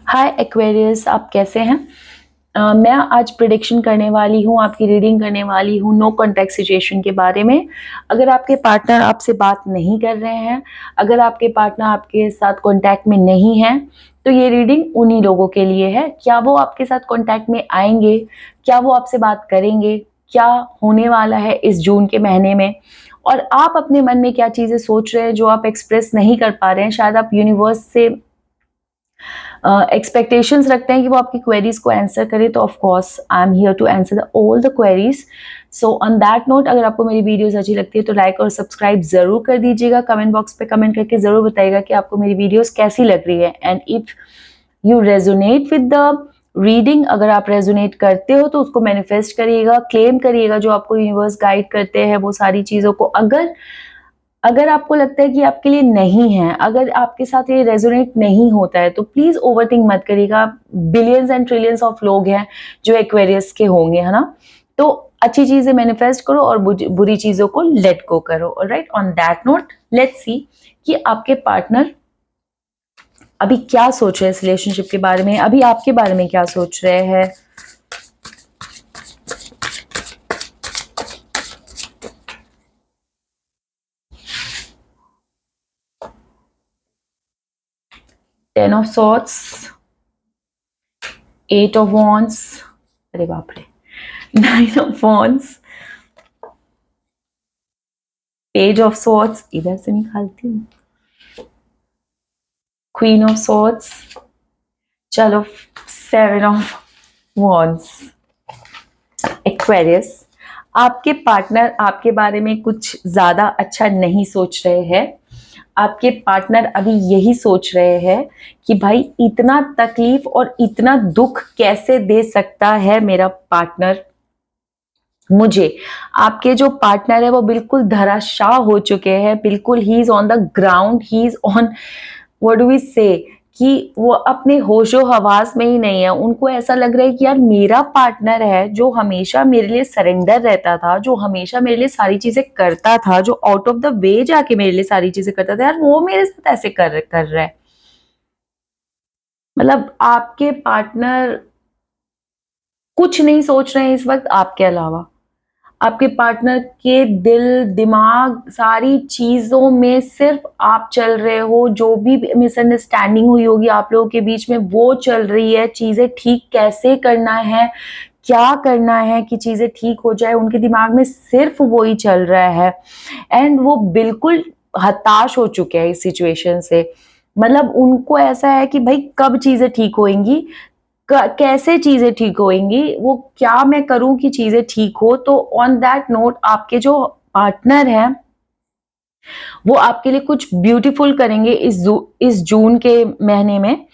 हाय Aquarius, आप कैसे हैं? मैं आज प्रिडिक्शन करने वाली हूँ, आपकी रीडिंग करने वाली हूँ नो कॉन्टैक्ट सिचुएशन के बारे में। अगर आपके पार्टनर आपसे बात नहीं कर रहे हैं, अगर आपके पार्टनर आपके साथ कॉन्टैक्ट में नहीं हैं, तो ये रीडिंग उन्हीं लोगों के लिए है। क्या वो आपके साथ कॉन्टैक्ट में आएँगे? क्या वो आपसे बात करेंगे? क्या होने वाला है इस जून के महीने में? और आप अपने मन में क्या चीज़ें सोच रहे हैं जो आप एक्सप्रेस नहीं कर पा रहे हैं? शायद आप यूनिवर्स से एक्सपेक्टेशंस रखते हैं कि वो आपकी क्वेरीज को आंसर करे, तो of course I am here to answer all the queries. So on that note, अगर आपको मेरी वीडियोस अच्छी लगती है तो लाइक और सब्सक्राइब जरूर कर दीजिएगा। कमेंट बॉक्स पे कमेंट करके जरूर बताइएगा कि आपको मेरी वीडियोस कैसी लग रही है। And if you resonate with the reading, अगर आप रेजोनेट करते हो तो उसको मैनिफेस्ट करिएगा, क्लेम करिएगा जो आपको यूनिवर्स गाइड करते हैं वो सारी चीज़ों को। अगर अगर आपको लगता है कि आपके लिए नहीं है, अगर आपके साथ ये रेजोनेट नहीं होता है, तो प्लीज ओवरथिंक मत करिएगा। बिलियंस एंड ट्रिलियंस ऑफ लोग हैं जो एक्वेरियस के होंगे, है ना? तो अच्छी चीजें मैनिफेस्ट करो और बुरी चीजों को लेट गो करो। Alright, on that note let's see कि आपके पार्टनर अभी क्या सोच रहे हैं इस रिलेशनशिप के बारे में, अभी आपके बारे में क्या सोच रहे हैं। Ten of swords, eight of wands, अरे बाप रे, nine of wands, page of swords, इधर से निकालती हूँ, क्वीन ऑफ सॉर्ड्स, चलो सेवन ऑफ वॉन्ड्स। एक्वेरियस, आपके पार्टनर आपके बारे में कुछ ज्यादा अच्छा नहीं सोच रहे हैं। आपके पार्टनर अभी यही सोच रहे हैं कि भाई इतना तकलीफ और इतना दुख कैसे दे सकता है मेरा पार्टनर मुझे। आपके जो पार्टनर है वो बिल्कुल धराशाह हो चुके हैं, बिल्कुल he is on the ground, he is on, what do we say, कि वो अपने होशो हवास में ही नहीं है। उनको ऐसा लग रहा है कि यार मेरा पार्टनर है जो हमेशा मेरे लिए सरेंडर रहता था, जो हमेशा मेरे लिए सारी चीजें करता था, जो आउट ऑफ द वे जाके मेरे लिए सारी चीजें करता था, यार वो मेरे साथ ऐसे कर रहा है। मतलब आपके पार्टनर कुछ नहीं सोच रहे हैं इस वक्त आपके अलावा। आपके पार्टनर के दिल दिमाग सारी चीजों में सिर्फ आप चल रहे हो। जो भी मिसअंडरस्टैंडिंग हुई होगी आप लोगों के बीच में वो चल रही है। चीजें ठीक कैसे करना है, क्या करना है कि चीजें ठीक हो जाए, उनके दिमाग में सिर्फ वो ही चल रहा है। एंड वो बिल्कुल हताश हो चुके हैं इस सिचुएशन से। मतलब उनको ऐसा है कि भाई कब चीजें ठीक होएंगी, कैसे चीजें ठीक होएंगी, वो क्या मैं करूं कि चीजें ठीक हो। तो ऑन दैट नोट, आपके जो पार्टनर हैं वो आपके लिए कुछ ब्यूटीफुल करेंगे इस जून के महीने में।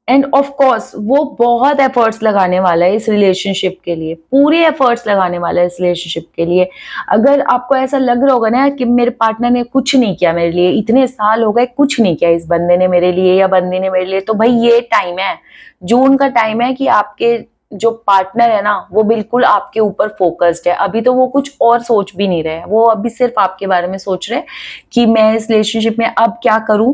एंड ऑफ कोर्स वो बहुत एफर्ट्स लगाने वाला है इस रिलेशनशिप के लिए, पूरे एफर्ट्स लगाने वाला है इस रिलेशनशिप के लिए। अगर आपको ऐसा लग रहा होगा ना कि मेरे पार्टनर ने कुछ नहीं किया मेरे लिए, इतने साल हो गए कुछ नहीं किया इस बंदे ने मेरे लिए या बंदी ने मेरे लिए, तो भाई ये टाइम है, जून का टाइम है कि आपके जो पार्टनर है ना वो बिल्कुल आपके ऊपर फोकस्ड है। अभी तो वो कुछ और सोच भी नहीं रहे हैं, वो अभी सिर्फ आपके बारे में सोच रहे हैं कि मैं इस रिलेशनशिप में अब क्या करूं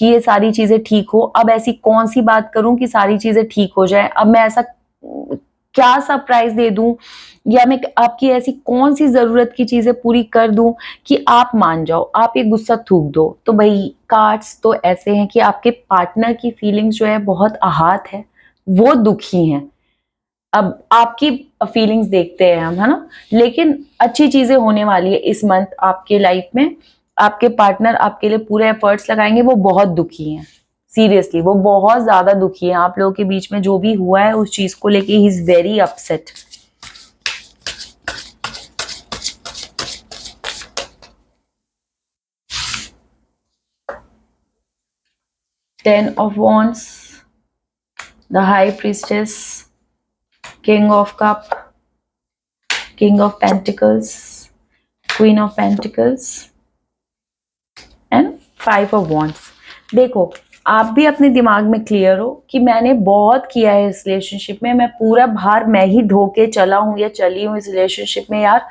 कि ये सारी चीजें ठीक हो। अब ऐसी कौन सी बात करूं कि सारी चीजें ठीक हो जाए, अब मैं ऐसा क्या सरप्राइज दे दूं, या मैं आपकी ऐसी कौन सी जरूरत की चीजें पूरी कर दूं कि आप मान जाओ, आप ये गुस्सा थूक दो। तो भाई कार्ड्स तो ऐसे हैं कि आपके पार्टनर की फीलिंग्स जो है बहुत आहत है, वो दुखी हैं। अब आपकी फीलिंग्स देखते हैं हम, है ना? लेकिन अच्छी चीजें होने वाली है इस मंथ आपके लाइफ में। आपके पार्टनर आपके लिए पूरे एफर्ट्स लगाएंगे। वो बहुत दुखी हैं, सीरियसली वो बहुत ज्यादा दुखी हैं। आप लोगों के बीच में जो भी हुआ है उस चीज को लेके he is very upset. Ten of wands, the high priestess, king of cup, king of pentacles, queen of pentacles and five of wands. देखो, आप भी अपने दिमाग में क्लियर हो कि मैंने बहुत किया है इस रिलेशनशिप में, मैं पूरा भार मैं ही ढो के चला हूं या चली हूं इस रिलेशनशिप में। यार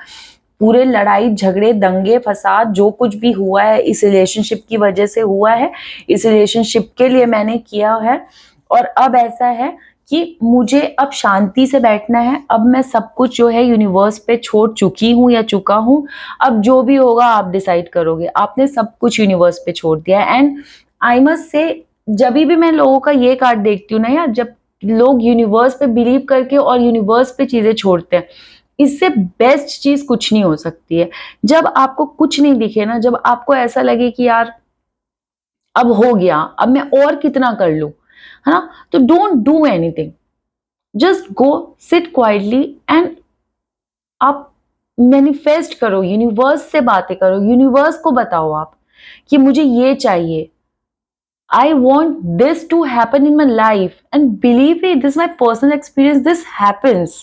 पूरे लड़ाई झगड़े दंगे फसाद जो कुछ भी हुआ है इस रिलेशनशिप की वजह से हुआ है, इस रिलेशनशिप के लिए मैंने किया है। और अब ऐसा है कि मुझे अब शांति से बैठना है। अब मैं सब कुछ जो है यूनिवर्स पे छोड़ चुकी हूँ या चुका हूँ। अब जो भी होगा आप डिसाइड करोगे। आपने सब कुछ यूनिवर्स पे छोड़ दिया है। एंड आई मस्ट से, जब भी मैं लोगों का ये कार्ड देखती हूँ ना यार, जब लोग यूनिवर्स पे बिलीव करके और यूनिवर्स पे चीजें छोड़ते हैं, इससे बेस्ट चीज कुछ नहीं हो सकती है। जब आपको कुछ नहीं दिखे ना, जब आपको ऐसा लगे कि यार अब हो गया, अब मैं और कितना कर लूं, है ना, तो don't do anything, just go sit quietly and आप मैनिफेस्ट करो, यूनिवर्स से बातें करो, यूनिवर्स को बताओ आप कि मुझे ये चाहिए, I want this to happen in my life and believe me, this is my personal experience, this happens.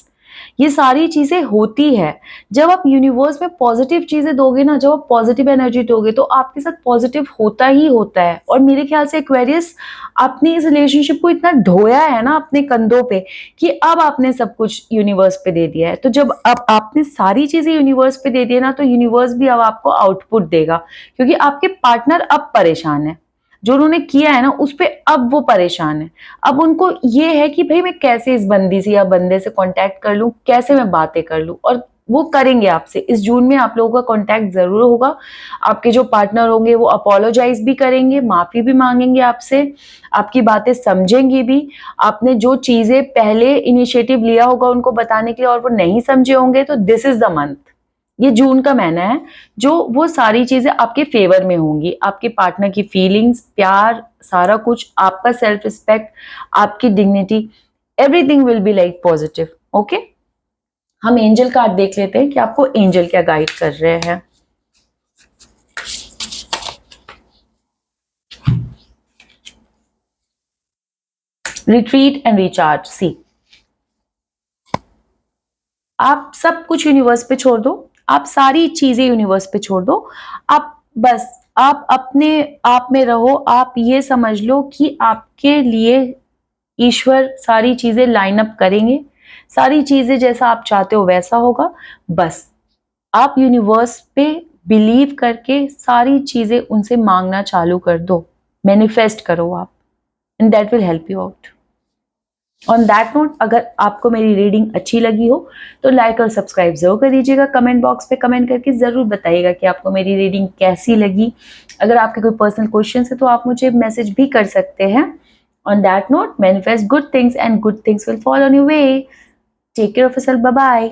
ये सारी चीजें होती है। जब आप यूनिवर्स में पॉजिटिव चीजें दोगे ना, जब आप पॉजिटिव एनर्जी दोगे तो आपके साथ पॉजिटिव होता ही होता है। और मेरे ख्याल से एक्वेरियस, आपने इस रिलेशनशिप को इतना ढोया है ना अपने कंधों पे कि अब आपने सब कुछ यूनिवर्स पे दे दिया है। तो जब अब आपने सारी चीजें यूनिवर्स पे दे दी है ना, तो यूनिवर्स भी अब आपको आउटपुट देगा, क्योंकि आपके पार्टनर अब परेशान है। जो उन्होंने किया है ना उस पे अब वो परेशान है। अब उनको ये है कि भाई मैं कैसे इस बंदी से या बंदे से कांटेक्ट कर लूं, कैसे मैं बातें कर लूं, और वो करेंगे आपसे। इस जून में आप लोगों का कांटेक्ट जरूर होगा। आपके जो पार्टनर होंगे वो अपोलोजाइज भी करेंगे, माफी भी मांगेंगे आपसे, आपकी बातें समझेंगे भी। आपने जो चीजें पहले इनिशिएटिव लिया होगा उनको बताने के लिए और वो नहीं समझे होंगे, तो दिस इज द मंथ, ये जून का महीना है जो वो सारी चीजें आपके फेवर में होंगी। आपके पार्टनर की फीलिंग्स, प्यार, सारा कुछ, आपका सेल्फ रिस्पेक्ट, आपकी dignity, everything will be like positive. Okay, हम एंजल कार्ड देख लेते हैं कि आपको एंजल क्या गाइड कर रहे हैं। Retreat and recharge. सी, आप सब कुछ यूनिवर्स पे छोड़ दो, आप सारी चीजें यूनिवर्स पे छोड़ दो। आप बस आप अपने आप में रहो। आप ये समझ लो कि आपके लिए ईश्वर सारी चीजें लाइन अप करेंगे, सारी चीजें जैसा आप चाहते हो वैसा होगा। बस आप यूनिवर्स पे बिलीव करके सारी चीजें उनसे मांगना चालू कर दो, मैनिफेस्ट करो आप, and that will help you out. On that note, अगर आपको मेरी रीडिंग अच्छी लगी हो तो लाइक और सब्सक्राइब जरूर कर दीजिएगा। कमेंट बॉक्स पे कमेंट करके जरूर बताइएगा कि आपको मेरी रीडिंग कैसी लगी। अगर आपके कोई पर्सनल क्वेश्चन है तो आप मुझे मैसेज भी कर सकते हैं। On that note, manifest good things and good things will follow on your way. Take care of yourself, bye bye.